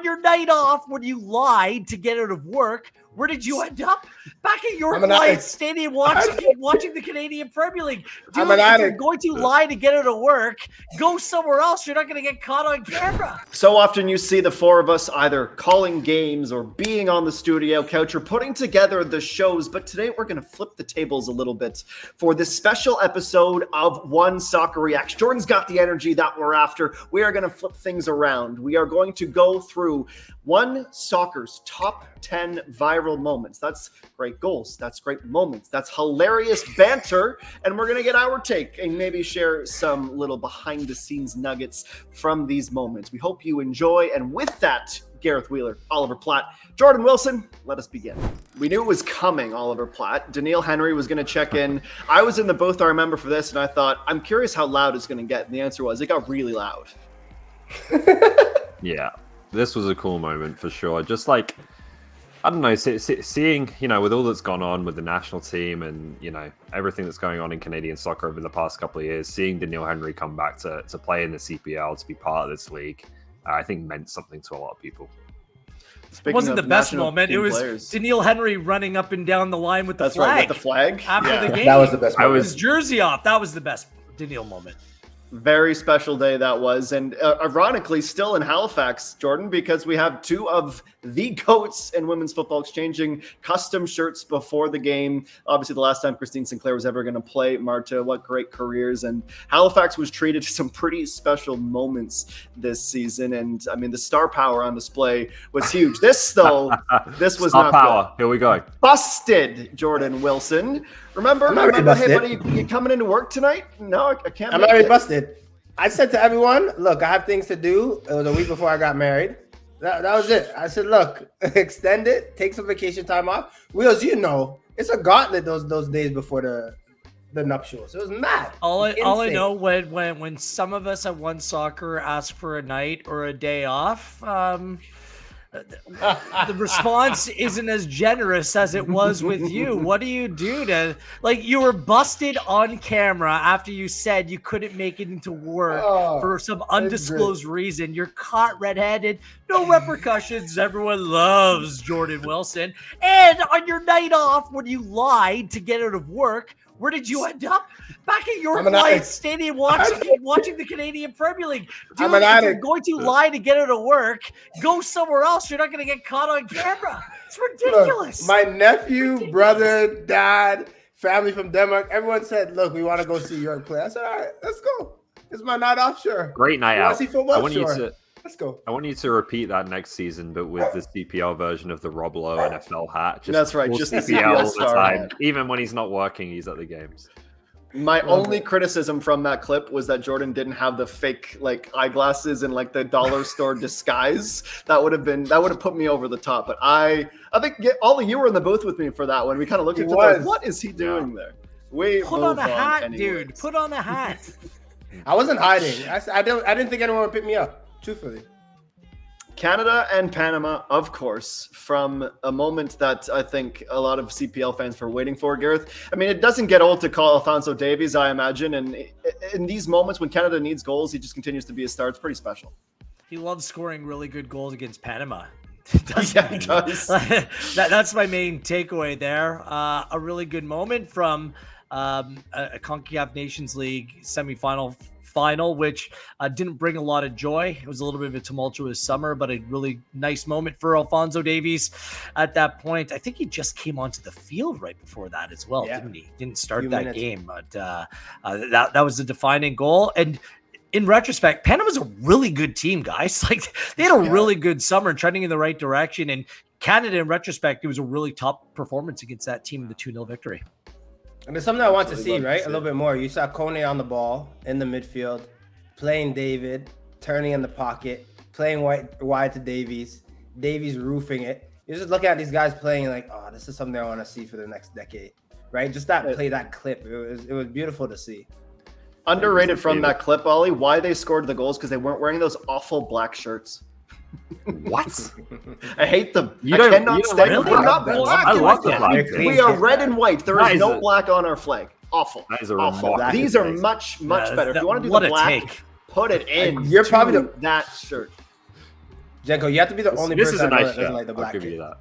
on your night off when you lied to get out of work, where did you end up? Back at York Lions Stadium watching the Canadian Premier League. Dude, if you're going to lie to get out of work, go somewhere else. You're not going to get caught on camera. So often you see the four of us either calling games or being on the studio couch or putting together the shows, but today we're going to flip the tables a little bit for this special episode of One Soccer Reacts. Jordan's got the energy that we're after. We are going to flip things around. We are going to go through One Soccer's top 10 viral moments. That's great goals. That's great moments. That's hilarious banter. And we're going to get our take and maybe share some little behind the scenes nuggets from these moments. We hope you enjoy. And with that, Gareth Wheeler, Oliver Platt, Jordan Wilson, let us begin. We knew it was coming, Oliver Platt. Danil Henry was going to check in. I was in the booth, I remember, for this, and I thought, I'm curious how loud it's going to get. And the answer was, it got really loud. Yeah, this was a cool moment for sure. Just like, I don't know, seeing, with all that's gone on with the national team and, everything that's going on in Canadian soccer over the past couple of years, seeing Danil Henry come back to play in the CPL, to be part of this league, I think meant something to a lot of people. It wasn't the best moment. It was Danil Henry running up and down the line with the flag. Right, with the flag. After the game. That was the best moment. His jersey off. That was the best Danil moment. Very special day that was. And ironically, still in Halifax, Jordan, because we have two of the GOATs in women's football exchanging custom shirts before the game. Obviously, the last time Christine Sinclair was ever going to play. Marta, what great careers. And Halifax was treated to some pretty special moments this season. And, I mean, the star power on display was huge. This, though, this was star not power. good. Here we go. Busted, Jordan Wilson. Remember, hey, buddy, you coming into work tonight? No, I can't. I'm already busted. I said to everyone, look, I have things to do. It was a week before I got married. That was it. I said, look, extend it, take some vacation time off. Wheels, it's a gauntlet those days before the nuptials. It was mad. All I know, when some of us at One Soccer ask for a night or a day off, the response isn't as generous as it was with you. What do you do to, you were busted on camera after you said you couldn't make it into work for some undisclosed reason. You're caught red-handed, no repercussions. Everyone loves Jordan Wilson. And on your night off, when you lied to get out of work, where did you end up? Back at York Lions Stadium watching the Canadian Premier League. Dude, if you're going to lie to get out of work, go somewhere else. You're not going to get caught on camera. It's ridiculous. Look, my nephew, brother, dad, family from Denmark, everyone said, look, we want to go see York play. I said, all right, let's go. It's my night off, sure. Great night out. Let's go. I want you to repeat that next season, but with the CPL version of the Rob Lowe NFL hat. That's right. Just CPL all the time. Even when he's not working, he's at the games. My only criticism from that clip was that Jordan didn't have the fake eyeglasses and the dollar store disguise. That would have put me over the top. But I think all of you were in the booth with me for that one. We kind of looked at it like, what is he doing there? Put on the hat, dude. Put on the hat. I wasn't hiding. I didn't think anyone would pick me up. Truthfully. Canada and Panama, of course, from a moment that I think a lot of CPL fans were waiting for, Gareth. I mean, it doesn't get old to call Alphonso Davies, I imagine. And in these moments when Canada needs goals, he just continues to be a star. It's pretty special. He loves scoring really good goals against Panama. Yeah, he does. That's my main takeaway there. A really good moment from a CONCACAF Nations League semifinal final, which didn't bring a lot of joy. It was a little bit of a tumultuous summer, but a really nice moment for Alphonso Davies at that point. I think he just came onto the field right before that as well, didn't he? Didn't start that game, but that was the defining goal. And in retrospect, Panama's a really good team, guys. They had a really good summer, trending in the right direction. And Canada, in retrospect, it was a really top performance against that team in the 2-0 victory. And there's something I want to see, right? A little bit more. You saw Kone on the ball in the midfield, playing David, turning in the pocket, playing wide to Davies, Davies roofing it. You're just looking at these guys playing this is something I want to see for the next decade, right? Just that clip. It was beautiful to see. Underrated from that clip, Ollie, why they scored the goals, because they weren't wearing those awful black shirts. What? I hate them. I cannot stand them. We're not black. I love the black. We are red and white. There is no black on our flag. Awful. That is a awful. These are much better. If you want to do the black, put it in. You're probably that shirt. Jenko, you have to be the only This person is a I know nice that doesn't shirt. like the I'll black give kit. you that.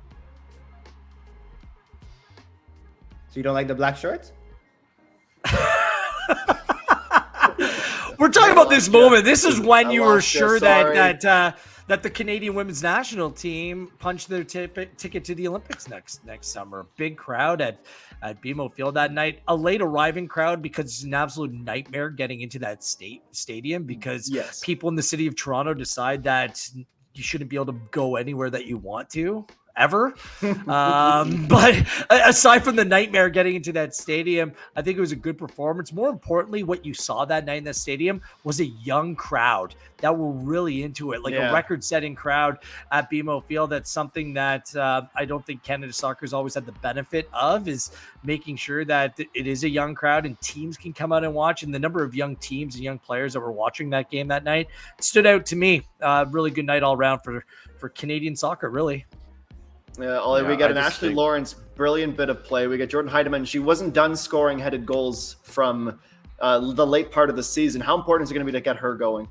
So you don't like the black shorts? We're talking about this moment. This is when you were lost you, sure sorry. that the Canadian women's national team punched their ticket to the Olympics next summer. Big crowd at BMO Field that night. A late arriving crowd because it's an absolute nightmare getting into that stadium because Yes. people in the city of Toronto decide that you shouldn't be able to go anywhere that you want to ever. But aside from the nightmare getting into that stadium, I think it was a good performance. More importantly, what you saw that night in the stadium was a young crowd that were really into it, like a record-setting crowd at BMO Field. That's something that I don't think Canada Soccer has always had the benefit of, is making sure that it is a young crowd and teams can come out and watch. And the number of young teams and young players that were watching that game that night stood out to me. Really good night all around for Canadian soccer, really. Ollie, we got an Ashley Lawrence brilliant bit of play. We got Jordan Heidemann. She wasn't done scoring headed goals from the late part of the season. How important is it going to be to get her going?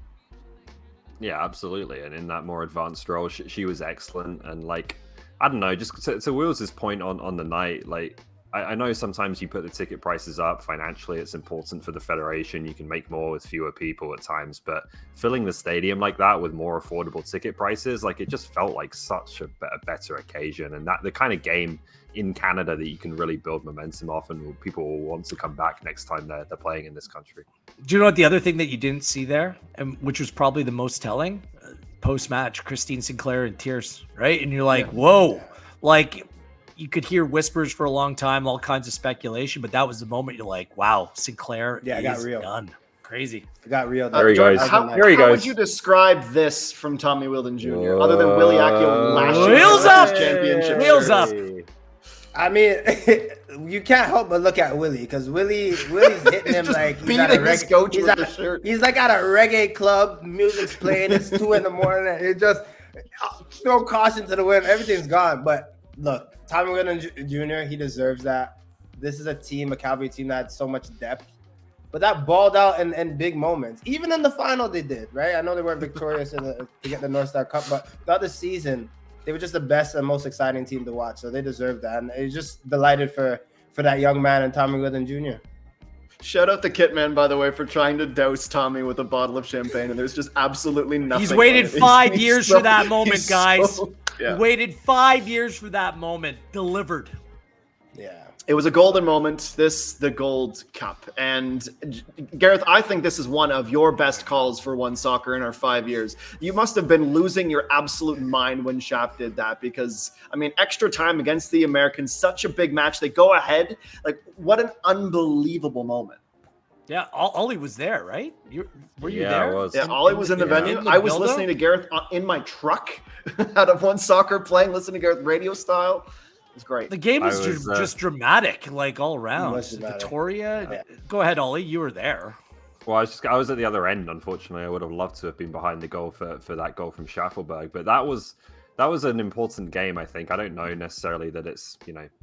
Yeah, absolutely. And in that more advanced role, she was excellent. And like, I don't know, just to Will's point on the night, like, I know sometimes you put the ticket prices up financially. It's important for the federation. You can make more with fewer people at times, but filling the stadium like that with more affordable ticket prices, like, it just felt like such a better occasion. And that the kind of game in Canada that you can really build momentum off, and people will want to come back next time they're playing in this country. Do you know what the other thing that you didn't see there, and which was probably the most telling? Post-match, Christine Sinclair in tears, right? And you're like, whoa, like, you could hear whispers for a long time, all kinds of speculation, but that was the moment you're like, wow, Sinclair it got real. done. Crazy. It got real. There he goes. How would you describe this from Tommy Wheeldon Jr. other than Willie Accio lashing Wheels up! championship? Wheels up! I mean, you can't help but look at Willie, because Willie's hitting him like he's at a reggae. He's like at a reggae club, music's playing, it's 2 a.m. It just throw caution to the wind, everything's gone. But look, Tommy Wheeldon Jr., he deserves that. This is a Calgary team that had so much depth, but that balled out in big moments. Even in the final, they did, right? I know they weren't victorious to get the North Star Cup, but the other season, they were just the best and most exciting team to watch. So they deserve that. And it's just delighted for that young man and Tommy Wheeldon Jr. Shout out to Kitman, by the way, for trying to douse Tommy with a bottle of champagne, and there's just absolutely nothing. He's waited 5 years for that moment, guys. Yeah. Waited 5 years for that moment. Delivered. Yeah. It was a golden moment, the Gold Cup. And Gareth, I think this is one of your best calls for One Soccer in our 5 years. You must have been losing your absolute mind when Schaf did that, because, I mean, extra time against the Americans, such a big match. They go ahead. Like, what an unbelievable moment. Yeah, Ollie was there, right? Were you there? I was. Yeah, Ollie was in the venue. I was listening to Gareth in my truck out of One Soccer playing, listening to Gareth radio style. It was great. The game was just dramatic, like, all around. Dramatic. Victoria, Go ahead, Ollie. You were there. Well, I was at the other end. Unfortunately, I would have loved to have been behind the goal for that goal from Schafberg. But that was an important game, I think. I don't know necessarily that it's,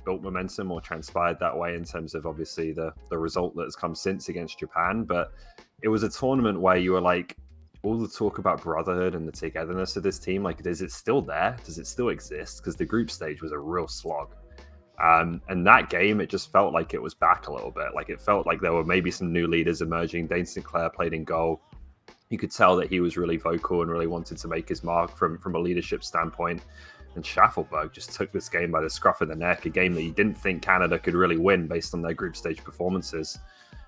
built momentum or transpired that way in terms of obviously the result that has come since against Japan. But it was a tournament where you were like, all the talk about brotherhood and the togetherness of this team, like, is it still there? Does it still exist? Because the group stage was a real slog. And that game, it just felt like it was back a little bit. Like, it felt like there were maybe some new leaders emerging. Dane Sinclair played in goal. You could tell that he was really vocal and really wanted to make his mark from a leadership standpoint. And Schafberg just took this game by the scruff of the neck, a game that you didn't think Canada could really win based on their group stage performances.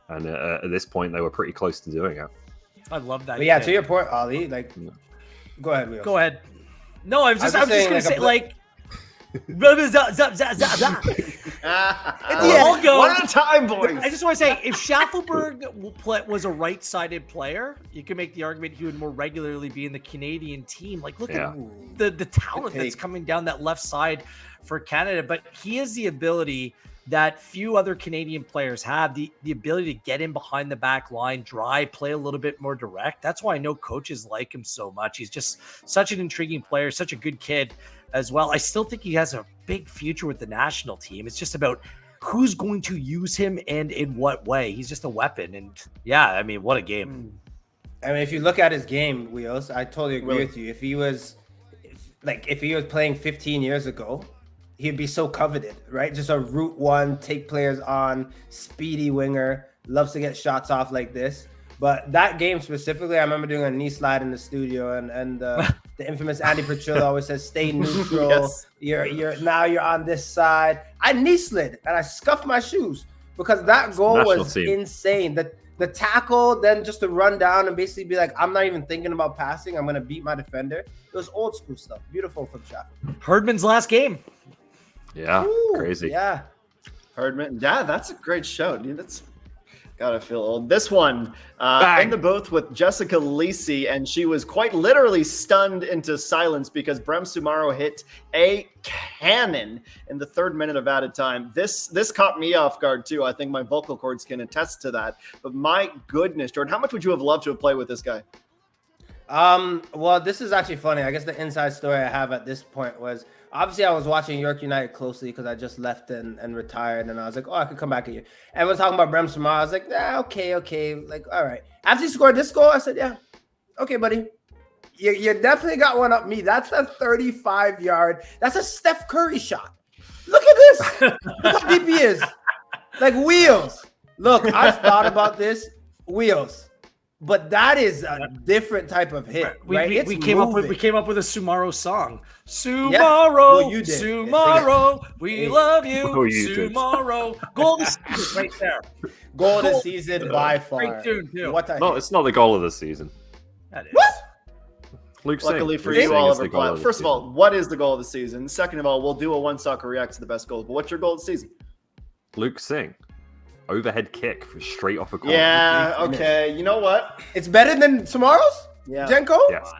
And at this point, they were pretty close to doing it. I love that. But yeah, to your point, Ollie, like, go ahead, Leo. Go ahead. No, I was just going to say, like, One at a time, boys. I just want to say, if Schafberg was a right-sided player, you could make the argument he would more regularly be in the Canadian team. Like, look at the talent that's coming down that left side for Canada. But he has the ability that few other Canadian players have, the ability to get in behind the back line, drive, play a little bit more direct. That's why I know coaches like him so much. He's just such an intriguing player, such a good kid as well. I still think he has a big future with the national team. It's just about who's going to use him and in what way. He's just a weapon. And yeah, I mean, what a game. I mean, if you look at his game, Wheels, I totally agree with you. If he was like if he was playing 15 years ago, he'd be so coveted, right? Just a route one, take players on, speedy winger, loves to get shots off like this. But that game specifically, I remember doing a knee slide in the studio, and the infamous Andy Petrillo always says, "Stay neutral." Yes. You're on this side. I knee slid and I scuffed my shoes because that goal was insane. The tackle, then just to run down and basically be like, I'm not even thinking about passing. I'm gonna beat my defender. It was old school stuff. Beautiful from Schafberg. Herdman's last game. Yeah, Ooh, crazy. Yeah, Herdman. Yeah, that's a great show, dude. That's gotta feel old. This one in the booth with Jessica Lisi, and she was quite literally stunned into silence because Brem Soumaoro hit a cannon in the 3rd minute of added time. This caught me off guard too. I think my vocal cords can attest to that. But my goodness, Jordan, how much would you have loved to have played with this guy? Well, this is actually funny. I guess the inside story I have at this point was, obviously I was watching York United closely because I just left and retired, and I was like, oh, I could come back at you. Everyone's talking about Brem Soumaoro. I was like, okay. Like, all right. After he scored this goal, I said, yeah, okay, buddy. You definitely got one up me. That's a 35-yard. That's a Steph Curry shot. Look at this. Look how deep he is. Like wheels. Look, I thought about this. Wheels. But that is a different type of hit, right? We came up with a Soumaoro song. Soumaoro, Yeah. Well, you did. Soumaoro, we love you. Oh, you did. Soumaoro, goal of the season right there. Goal of the season by far. Great tune too. What a No, hit. it's not the goal of the season. That is. What? Luke Luckily Singh. for Luke you, Singh is Oliver the goal Platt. of the First of season. all, what is the goal of the season? Second of all, we'll do a One Soccer React to the best goal. But what's your goal of the season? Luke Singh. Overhead kick straight off a corner. Yeah, okay. You know what? It's better than Soumaoro's? Yeah. Jenko? Yes.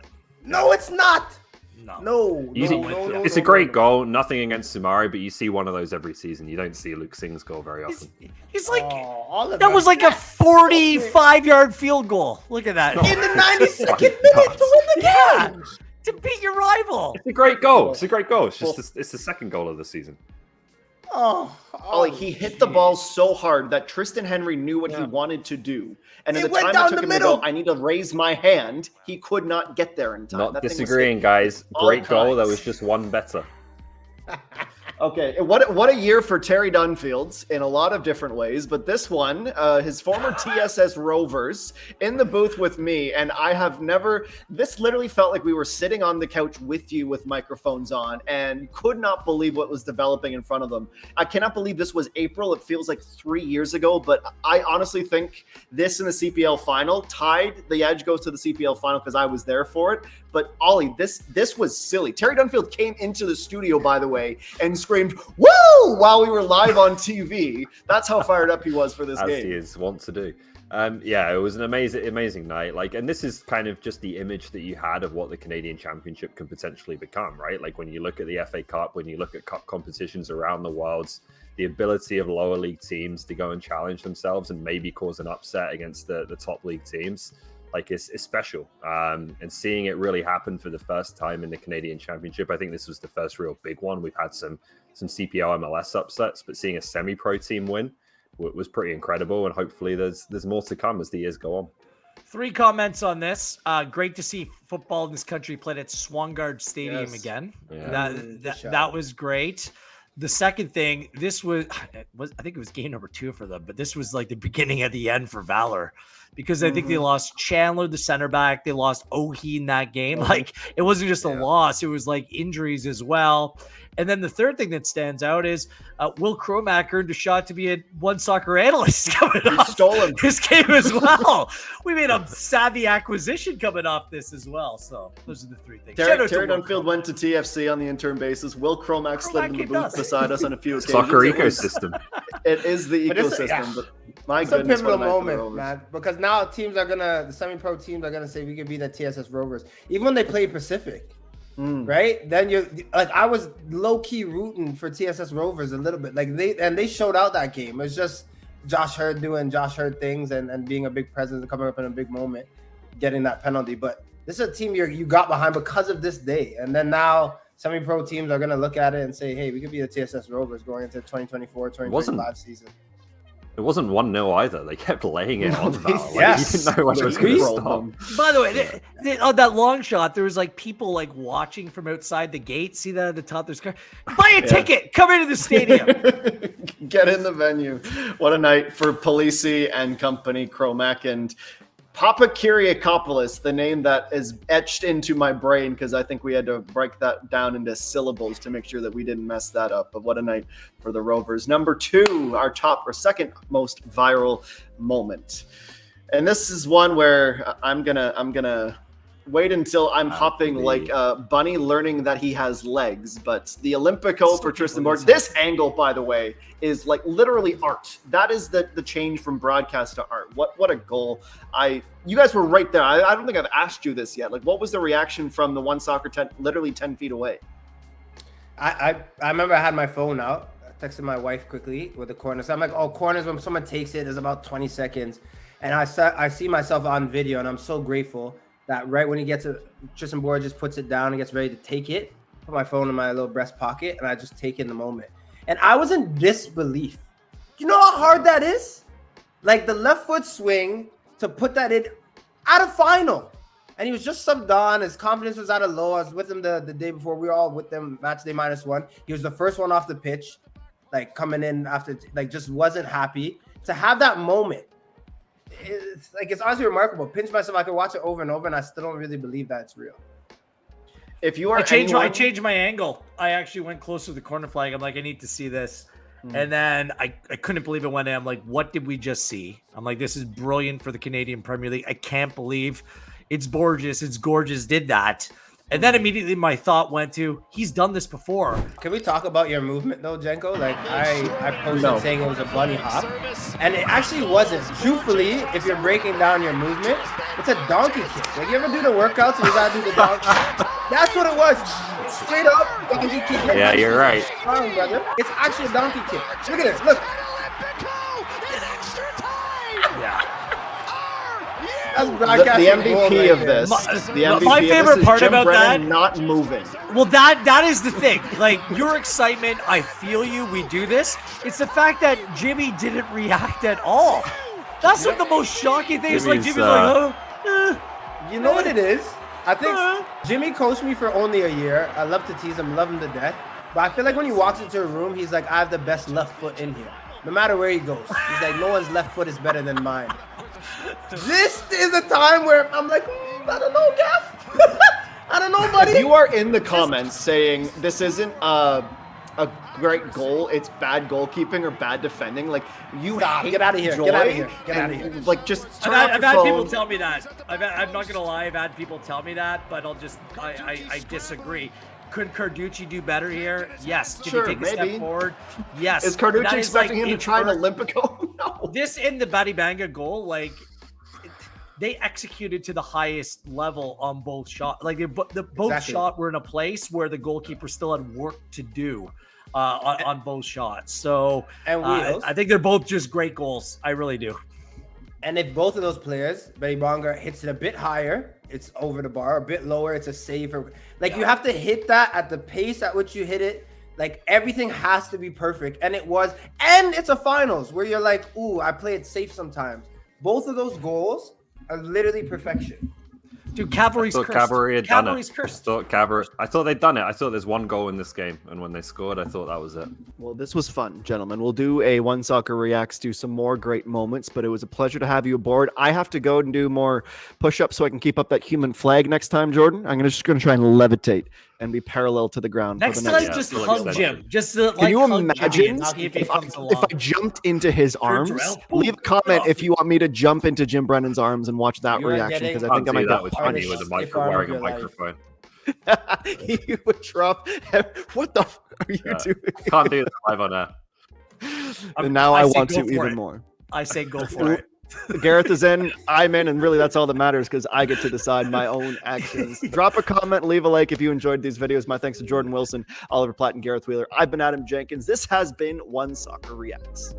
No, it's not. No. No. It's a great goal. Nothing against Soumaoro, but you see one of those every season. You don't see Luke Singh's goal very often. He's like, All of that was like a 45-yard field goal. Look at that. in the 92nd minute to win the game. To beat your rival. It's a great goal. It's a great goal. It's just it's the second goal of the season. Ollie, he hit the ball so hard that Tristan Henry knew what he wanted to do. And at It the went time down it took the him to middle. go, I need to raise my hand, he could not get there in time. Not That thing was disagreeing, hit guys. all Great goal. That kinds. was just one better. Okay, what a year for Terry Dunfields in a lot of different ways, but this one, his former TSS Rovers in the booth with me, and I have never, this literally felt like we were sitting on the couch with you with microphones on and could not believe what was developing in front of them. I cannot believe this was April. It feels like 3 years ago, but I honestly think this in the CPL final tied. The edge goes to the CPL final because I was there for it. But Ollie, this was silly. Terry Dunfield came into the studio, by the way, and screamed "Woo!" while we were live on TV. That's how fired up he was for this As game. he is wont to do. Yeah, it was an amazing night. Like, and this is kind of just the image that you had of what the Canadian Championship can potentially become, right? Like when you look at the FA Cup, when you look at cup competitions around the world, the ability of lower league teams to go and challenge themselves and maybe cause an upset against the top league teams. Like it's special, and seeing it really happen for the first time in the Canadian Championship. I think this was the first real big one. We've had some CPL MLS upsets, but seeing a semi-pro team win was pretty incredible. And hopefully, there's more to come as the years go on. 3 comments on this. Great to see football in this country played at Swangard Stadium again. Yeah. That was great. The second thing, this was I think it was game number 2 for them, but this was like the beginning of the end for Valor because I think they lost Chandler, the center back. They lost Ohi in that game. Like it wasn't just a loss; it was like injuries as well. And then the third thing that stands out is Will Cromack earned a shot to be a One Soccer analyst coming off stole him. this game as well. We made a savvy acquisition coming off this as well. So those are the 3 things. Terry Dunfield went to TFC on the interim basis. Will Cromack slid in the booth beside us on a few occasions. Soccer ecosystem. It is the But it's- ecosystem. But my It's a goodness, pivotal what a night for the moment, Rovers. man. Because now the semi-pro teams are gonna say we could be the TSS Rovers, even when they play Pacific, right? Then you're like, I was low key rooting for TSS Rovers a little bit, like they showed out that game. It's just Josh Hurd doing Josh Hurd things and being a big presence and coming up in a big moment, getting that penalty. But this is a team you got behind because of this day, and then now semi-pro teams are gonna look at it and say, hey, we could be the TSS Rovers going into 2024-2025 season. It wasn't 1-0 either. They kept laying it on Val. Like, Yes. You didn't know when it was going to stop. By the way, on that long shot, there was like people like watching from outside the gate. See that at the top? There's buy a ticket, come into the stadium, get in the venue. What a night for Polisi and company, Cromac and Papa Kyriakopoulos, the name that is etched into my brain because I think we had to break that down into syllables to make sure that we didn't mess that up. But what a night for the Rovers. Number 2, our second most viral moment. And this is one where I'm gonna wait until I'm hopping like a bunny learning that he has legs. But the Olympico for Tristan Borg. This angle, by the way, is like literally art. That is the change from broadcast to art. What a goal. You guys were right there. I don't think I've asked you this yet. Like, what was the reaction from the one soccer tent literally 10 feet away? I remember I had my phone out. I texted my wife quickly with the corner. So I'm like, oh, corners, when someone takes it, is about 20 seconds. And I see myself on video, and I'm so grateful that right when he gets it, Tristan Borg just puts it down and gets ready to take it, put my phone in my little breast pocket, and I just take it in the moment. And I was in disbelief. You know how hard that is? Like the left foot swing to put that in at a final. And he was just subbed on. His confidence was at a low. I was with him the day before. We were all with them match day -1. He was the first one off the pitch, like coming in after, like just wasn't happy. To have that moment, it's honestly remarkable. Pinch myself, I could watch it over and over, and I still don't really believe that it's real. If you are, I changed my angle. I actually went closer to the corner flag. I'm like, I need to see this, and then I couldn't believe it when I'm like, what did we just see? I'm like, this is brilliant for the Canadian Premier League. I can't believe it's gorgeous. It's gorgeous. Did that. And then immediately my thought went to, he's done this before. Can we talk about your movement though, Jenko? Like I posted saying it was a bunny hop, and it actually wasn't. Truthfully, if you're breaking down your movement, it's a donkey kick. Like you ever do the workouts and you gotta do the donkey? That's what it was. Straight up donkey kick. Yeah, you're right. Wrong, brother. It's actually a donkey kick. Look at this. Look. The MVP of this. My favorite part about that, not moving. Well, that is the thing. Like your excitement, I feel you. We do this. It's the fact that Jimmy didn't react at all. That's what the most shocking thing is. Like Jimmy's like, you know what it is? I think Jimmy coached me for only a year. I love to tease him, love him to death. But I feel like when he walks into a room, he's like, I have the best left foot in here. No matter where he goes, he's like, no one's left foot is better than mine. This is a time where I'm like, I don't know, Gaff. I don't know, buddy. If you are in the comments saying this isn't a great goal, it's bad goalkeeping or bad defending, like get out of here. Get out of here. Get out of here. Like just I've had people tell me that. I'm not gonna lie, I've had people tell me that, but I disagree. Could Carducci do better here? Yes. Did he take a step forward? Yes. Is Carducci expecting him to try an Olympico? No. This in the Batibanga goal, like they executed to the highest level on both shots. Like both shot were in a place where the goalkeeper still had work to do on both shots. So I think they're both just great goals. I really do. And if both of those players, Batibanga hits it a bit higher, it's over the bar, a bit lower, it's a safer. Like you have to hit that at the pace at which you hit it. Like everything has to be perfect. And it was, and it's a finals where you're like, ooh, I play it safe sometimes. Both of those goals are literally perfection. Dude, Cavalry's cursed. Cavalry had done Cavalry's it. cursed. I thought they'd done it. I thought there's one goal in this game, and when they scored, I thought that was it. Well, this was fun, gentlemen. We'll do a One Soccer Reacts, do some more great moments, but it was a pleasure to have you aboard. I have to go and do more push-ups so I can keep up that human flag next time, Jordan. I'm just going to try and levitate and be parallel to the ground. Next time, just hug Jim. Just to, can you imagine if I jumped into his arms? Leave a comment if you want me to jump into Jim Brennan's arms and watch that reaction, because I think I might that was funny with a wearing a microphone. You would drop. What the fuck are you doing? Can't do this live on air. And now I want to even more. I say go for it. Gareth is in, I'm in, and really that's all that matters because I get to decide my own actions. Drop a comment, leave a like if you enjoyed these videos. My thanks to Jordan Wilson, Oliver Platt, and Gareth Wheeler. I've been Adam Jenkins. This has been One Soccer Reacts.